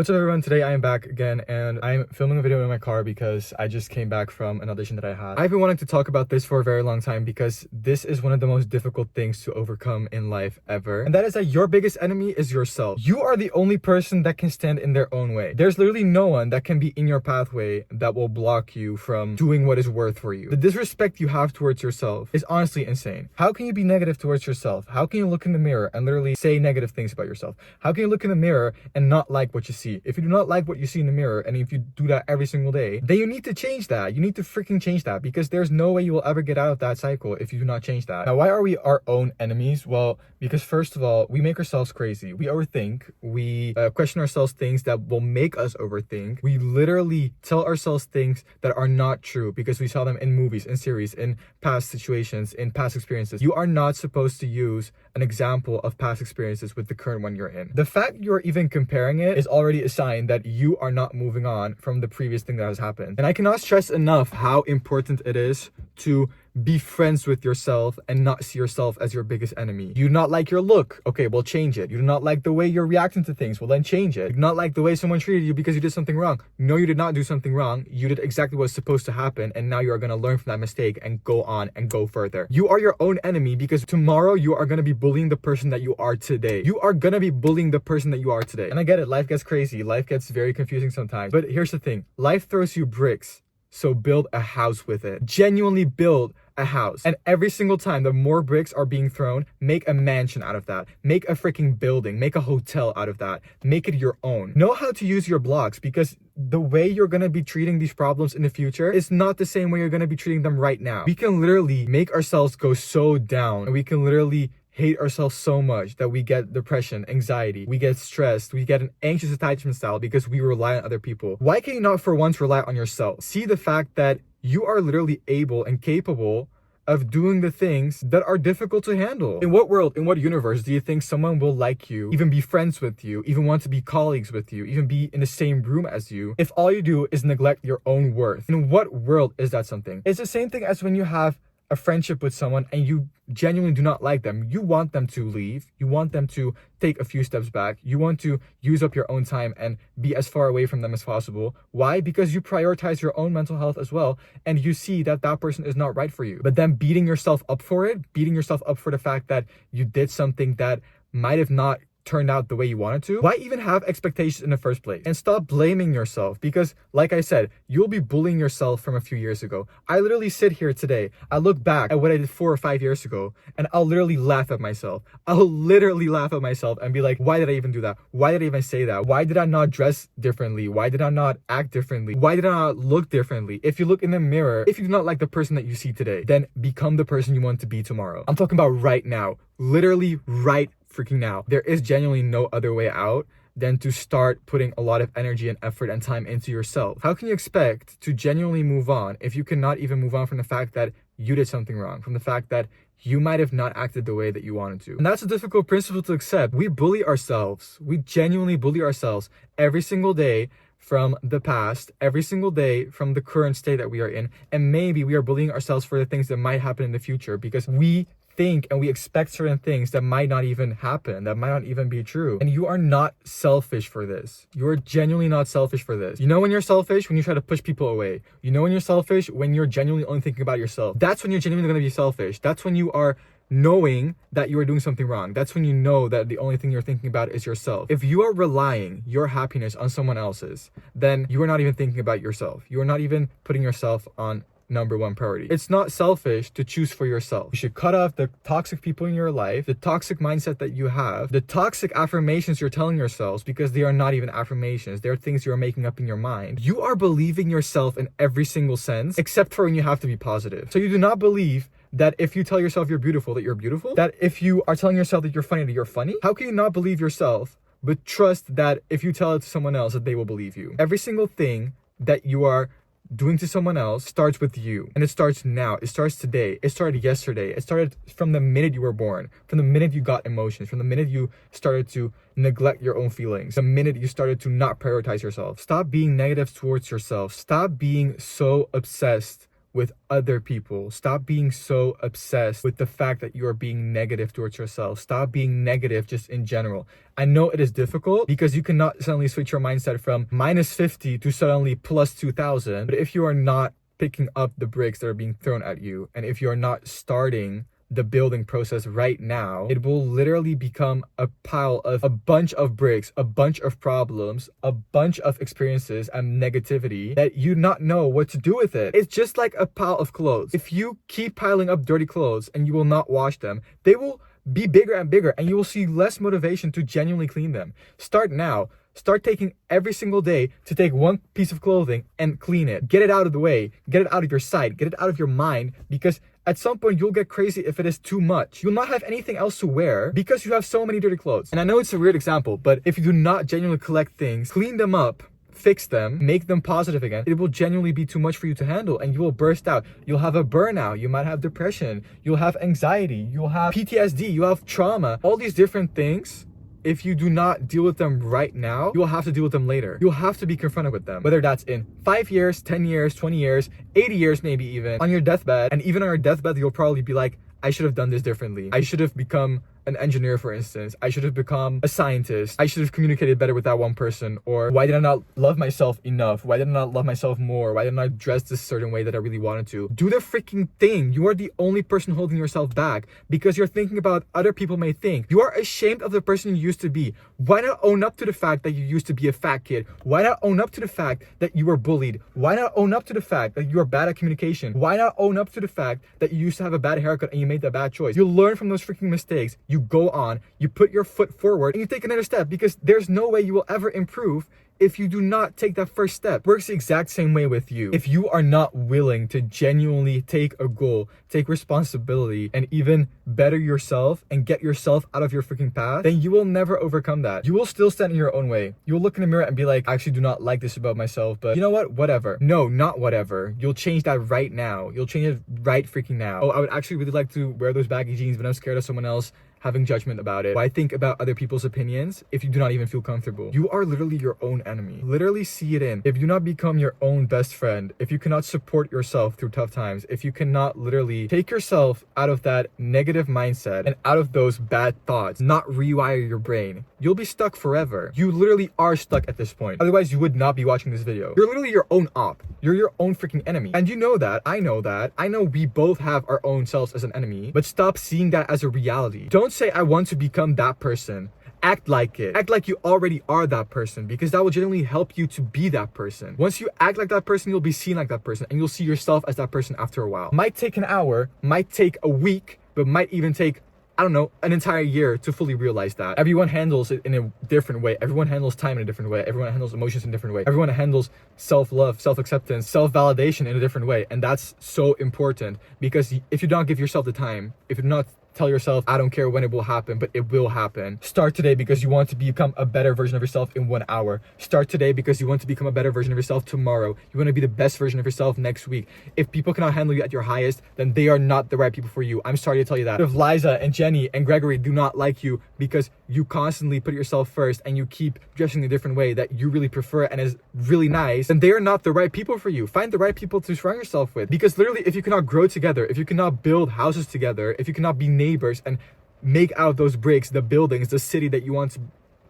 What's up everyone, today I am back again and I'm filming a video in my car because I just came back from an audition that I had. I've been wanting to talk about this for a very long time because this is one of the most difficult things to overcome in life ever. And that is that your biggest enemy is yourself. You are the only person that can stand in their own way. There's literally no one that can be in your pathway that will block you from doing what is worth for you. The disrespect you have towards yourself is honestly insane. How can you be negative towards yourself? How can you look in the mirror and literally say negative things about yourself? How can you look in the mirror and not like what you see? If you do not like what you see in the mirror, and if you do that every single day, then you need to change that. You need to freaking change that, because there's no way you will ever get out of that cycle if you do not change that. Now, why are we our own enemies? Well, because first of all, we make ourselves crazy. We overthink. We question ourselves things that will make us overthink. We literally tell ourselves things that are not true because we saw them in movies, in series, in past situations, in past experiences. You are not supposed to use an example of past experiences with the current one you're in. The fact you're even comparing it is already a sign that you are not moving on from the previous thing that has happened. And I cannot stress enough how important it is to be friends with yourself and not see yourself as your biggest enemy. You do not like your look. Okay, well, change it. You do not like the way you're reacting to things. Well, then change it. You do not like the way someone treated you because you did something wrong. No, you did not do something wrong. You did exactly what's supposed to happen, and now you are going to learn from that mistake and go on and go further. You are your own enemy because tomorrow you are going to be bullying the person that you are today. You are going to be bullying the person that you are today. And I get it. Life gets crazy. Life gets very confusing sometimes. But here's the thing. Life throws you bricks. So build a house with it. Genuinely build a house. And every single time the more bricks are being thrown, make a mansion out of that. Make a freaking building. Make a hotel out of that. Make it your own. Know how to use your blocks, because the way you're going to be treating these problems in the future is not the same way you're going to be treating them right now. We can literally make ourselves go so down, and we can literally hate ourselves so much that we get depression, anxiety, we get stressed, we get an anxious attachment style because we rely on other people. Why can you not for once rely on yourself? See the fact that you are literally able and capable of doing the things that are difficult to handle. In what world, in what universe do you think someone will like you, even be friends with you, even want to be colleagues with you, even be in the same room as you, if all you do is neglect your own worth? In what world is that something? It's the same thing as when you have a friendship with someone and you genuinely do not like them. You want them to leave. You want them to take a few steps back. You want to use up your own time and be as far away from them as possible. Why? Because you prioritize your own mental health as well, and you see that that person is not right for you. But then beating yourself up for it, beating yourself up for the fact that you did something that might have not turned out the way you wanted to. Why even have expectations in the first place? And stop blaming yourself, because like I said, you'll be bullying yourself from a few years ago. I literally sit here today, I look back at what I did 4 or 5 years ago, and I'll literally laugh at myself. I'll literally laugh at myself and be like, why did I even do that? Why did I even say that? Why did I not dress differently? Why did I not act differently? Why did I not look differently? If you look in the mirror, if you do not like the person that you see today, then become the person you want to be tomorrow. I'm talking about right now. Literally right freaking now. There is genuinely no other way out than to start putting a lot of energy and effort and time into yourself. How can you expect to genuinely move on if you cannot even move on from the fact that you did something wrong, from the fact that you might have not acted the way that you wanted to? And that's a difficult principle to accept. We bully ourselves. We genuinely bully ourselves every single day from the past, every single day from the current state that we are in. And maybe we are bullying ourselves for the things that might happen in the future because we think and we expect certain things that might not even happen, that might not even be true. And you are not selfish for this. You are genuinely not selfish for this. You know when you're selfish? When you try to push people away. You know when you're selfish? When you're genuinely only thinking about yourself. That's when you're genuinely going to be selfish. That's when you are knowing that you are doing something wrong. That's when you know that the only thing you're thinking about is yourself. If you are relying your happiness on someone else's, then you are not even thinking about yourself. You are not even putting yourself on number one priority. It's not selfish to choose for yourself. You should cut off the toxic people in your life, the toxic mindset that you have, the toxic affirmations you're telling yourselves, because they are not even affirmations. They're things you're making up in your mind. You are believing yourself in every single sense, except for when you have to be positive. So you do not believe that if you tell yourself you're beautiful, that you're beautiful, that if you are telling yourself that you're funny, that you're funny. How can you not believe yourself, but trust that if you tell it to someone else, that they will believe you? Every single thing that you are doing to someone else starts with you, and it starts now. It starts today. It started yesterday. It started from the minute you were born, from the minute you got emotions, from the minute you started to neglect your own feelings, the minute you started to not prioritize yourself. Stop being negative towards yourself. Stop being so obsessed with other people. Stop being so obsessed with the fact that you are being negative towards yourself. Stop being negative just in general. I know it is difficult because you cannot suddenly switch your mindset from -50 to suddenly plus 2,000. But if you are not picking up the bricks that are being thrown at you, and if you're not starting the building process right now, it will literally become a pile of a bunch of bricks, a bunch of problems, a bunch of experiences and negativity that you not know what to do with it. It's just like a pile of clothes. If you keep piling up dirty clothes and you will not wash them, they will be bigger and bigger, and you will see less motivation to genuinely clean them. Start now. Start taking every single day to take one piece of clothing and clean it. Get it out of the way. Get it out of your sight. Get it out of your mind, because at some point you'll get crazy if it is too much. You'll not have anything else to wear because you have so many dirty clothes. And I know it's a weird example, but if you do not genuinely collect things, clean them up, fix them, make them positive again, it will genuinely be too much for you to handle, and you will burst out. You'll have a burnout. You might have depression. You'll have anxiety. You'll have PTSD. You'll have trauma. All these different things. If you do not deal with them right now, you will have to deal with them later. You'll have to be confronted with them, whether that's in 5 years, 10 years, 20 years, 80 years, maybe even on your deathbed. And even on your deathbed, you'll probably be like, I should have done this differently. I should have become an engineer, for instance. I should have become a scientist. I should have communicated better with that one person. Or why did I not love myself enough? Why did I not love myself more? Why didn't I dress this certain way that I really wanted to? Do the freaking thing. You are the only person holding yourself back because you're thinking about other people may think. You are ashamed of the person you used to be. Why not own up to the fact that you used to be a fat kid? Why not own up to the fact that you were bullied? Why not own up to the fact that you are bad at communication? Why not own up to the fact that you used to have a bad haircut and you made that bad choice? You learn from those freaking mistakes. You go on, you put your foot forward, and you take another step, because there's no way you will ever improve if you do not take that first step. Works the exact same way with you. If you are not willing to genuinely take a goal, take responsibility, and even better yourself and get yourself out of your freaking path, then you will never overcome that. You will still stand in your own way. You will look in the mirror and be like, I actually do not like this about myself, but you know what? Whatever. No, not whatever. You'll change that right now. You'll change it right freaking now. Oh, I would actually really like to wear those baggy jeans, but I'm scared of someone else having judgment about it. Why think about other people's opinions if you do not even feel comfortable? You are literally your own enemy. Literally see it in. If you do not become your own best friend, if you cannot support yourself through tough times, if you cannot literally take yourself out of that negative mindset and out of those bad thoughts, not rewire your brain, you'll be stuck forever. You literally are stuck at this point. Otherwise, you would not be watching this video. You're literally your own op. You're your own freaking enemy. And you know that. I know that. I know we both have our own selves as an enemy, but stop seeing that as a reality. Don't say, I want to become that person. Act like it. Act like you already are that person, because that will genuinely help you to be that person. Once you act like that person, you'll be seen like that person, and you'll see yourself as that person after a while. Might take an hour, might take a week, but might even take, I don't know, an entire year to fully realize that. Everyone handles it in a different way. Everyone handles time in a different way. Everyone handles emotions in a different way. Everyone handles self-love, self-acceptance, self-validation in a different way. And that's so important, because if you don't give yourself the time, if you're not tell yourself, I don't care when it will happen, but it will happen. Start today because you want to become a better version of yourself in 1 hour. Start today because you want to become a better version of yourself tomorrow. You want to be the best version of yourself next week. If people cannot handle you at your highest, then they are not the right people for you. I'm sorry to tell you that. If Liza and Jenny and Gregory do not like you because you constantly put yourself first and you keep dressing a different way that you really prefer and is really nice, then they are not the right people for you. Find the right people to surround yourself with. Because literally, if you cannot grow together, if you cannot build houses together, if you cannot be neighbors and make out of those bricks the buildings, the city that you want to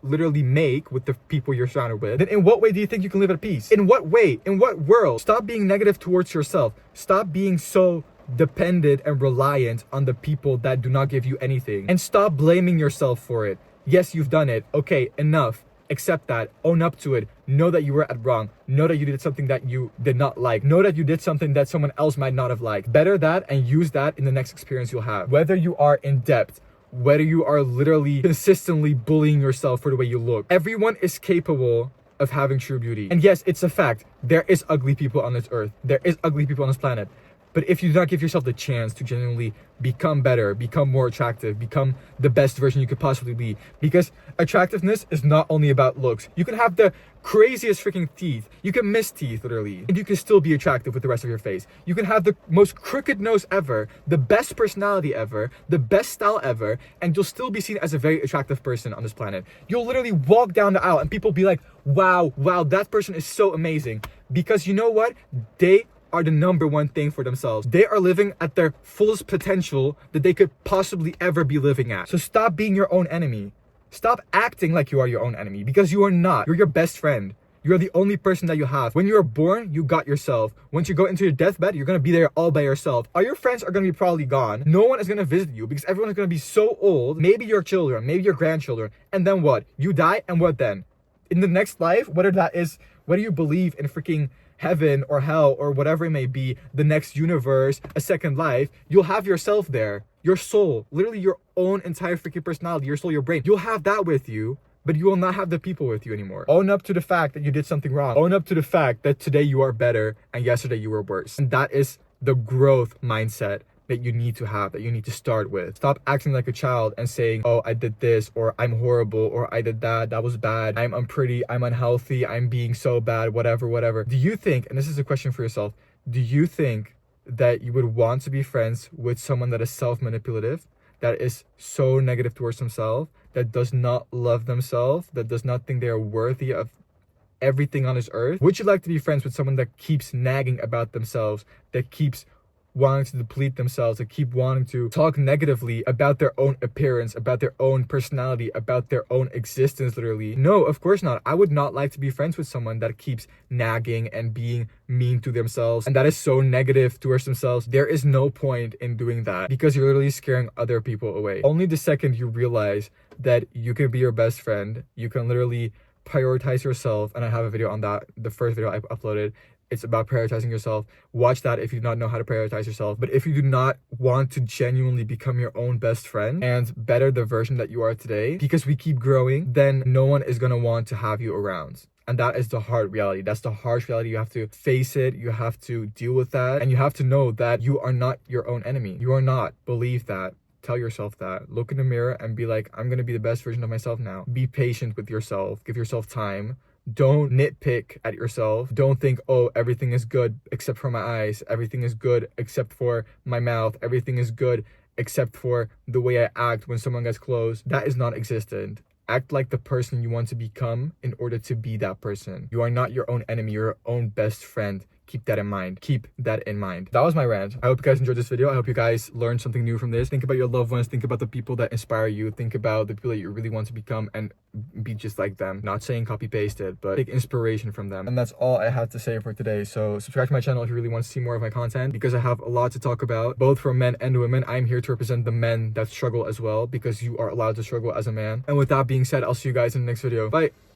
literally make with the people you're surrounded with, then in what way do you think you can live at peace? In what way? In what world? Stop being negative towards yourself. Stop being so dependent and reliant on the people that do not give you anything. And stop blaming yourself for it. Yes, you've done it. Okay, enough. Accept that. Own up to it. Know that you were at wrong. Know that you did something that you did not like. Know that you did something that someone else might not have liked. Better that and use that in the next experience you'll have. Whether you are in debt, whether you are literally consistently bullying yourself for the way you look, everyone is capable of having true beauty. And yes, it's a fact. There is ugly people on this earth. There is ugly people on this planet. But if you do not give yourself the chance to genuinely become better, become more attractive, become the best version you could possibly be, because attractiveness is not only about looks. You can have the craziest freaking teeth. You can miss teeth, literally, and you can still be attractive with the rest of your face. You can have the most crooked nose ever, the best personality ever, the best style ever, and you'll still be seen as a very attractive person on this planet. You'll literally walk down the aisle and people be like, wow, that person is so amazing. Because you know what? They are the number one thing for themselves. They are living at their fullest potential that they could possibly ever be living at. So stop being your own enemy. Stop acting like you are your own enemy, because you are not. You're your best friend. You're the only person that you have. When you were born, you got yourself. Once you go into your deathbed, you're gonna be there all by yourself. All your friends are gonna be probably gone. No one is gonna visit you because everyone's gonna be so old. Maybe your children, maybe your grandchildren. And then what? You die, and what then? In the next life, whether you believe in freaking heaven or hell or whatever it may be, the next universe, a second life, you'll have yourself there. Your soul, literally your own entire freaking personality, your soul, your brain. You'll have that with you, but you will not have the people with you anymore. Own up to the fact that you did something wrong. Own up to the fact that today you are better and yesterday you were worse. And that is the growth mindset that you need to have, that you need to start with. Stop acting like a child and saying, oh, I did this, or I'm horrible, or I did that, that was bad, I'm unpretty, I'm unhealthy, I'm being so bad, whatever. Do you think, and this is a question for yourself, do you think that you would want to be friends with someone that is self-manipulative, that is so negative towards themselves, that does not love themselves, that does not think they are worthy of everything on this earth? Would you like to be friends with someone that keeps nagging about themselves, that keeps wanting to deplete themselves, that keep wanting to talk negatively about their own appearance, about their own personality, about their own existence, literally? No, of course not. I would not like to be friends with someone that keeps nagging and being mean to themselves and that is so negative towards themselves. There is no point in doing that because you're literally scaring other people away. Only the second you realize that you can be your best friend, you can literally prioritize yourself, and I have a video on that, the first video I uploaded. It's about prioritizing yourself. Watch that if you do not know how to prioritize yourself. But if you do not want to genuinely become your own best friend and better the version that you are today, because we keep growing, then no one is going to want to have you around. And that is the hard reality. That's the harsh reality. You have to face it. You have to deal with that. And you have to know that you are not your own enemy. You are not. Believe that. Tell yourself that. Look in the mirror and be like, I'm going to be the best version of myself now. Be patient with yourself. Give yourself time. Don't nitpick at yourself. Don't think, oh, everything is good except for my eyes. Everything is good except for my mouth. Everything is good except for the way I act when someone gets close. That is not existent. Act like the person you want to become in order to be that person. You are not your own enemy. You're your own best friend. Keep that in mind. Keep that in mind. That was my rant. I hope you guys enjoyed this video. I hope you guys learned something new from this. Think about your loved ones. Think about the people that inspire you. Think about the people that you really want to become and be just like them. Not saying copy paste it, but take inspiration from them. And that's all I have to say for today. So subscribe to my channel if you really want to see more of my content, because I have a lot to talk about, both for men and women. I'm here to represent the men that struggle as well, because you are allowed to struggle as a man. And with that being said, I'll see you guys in the next video. Bye.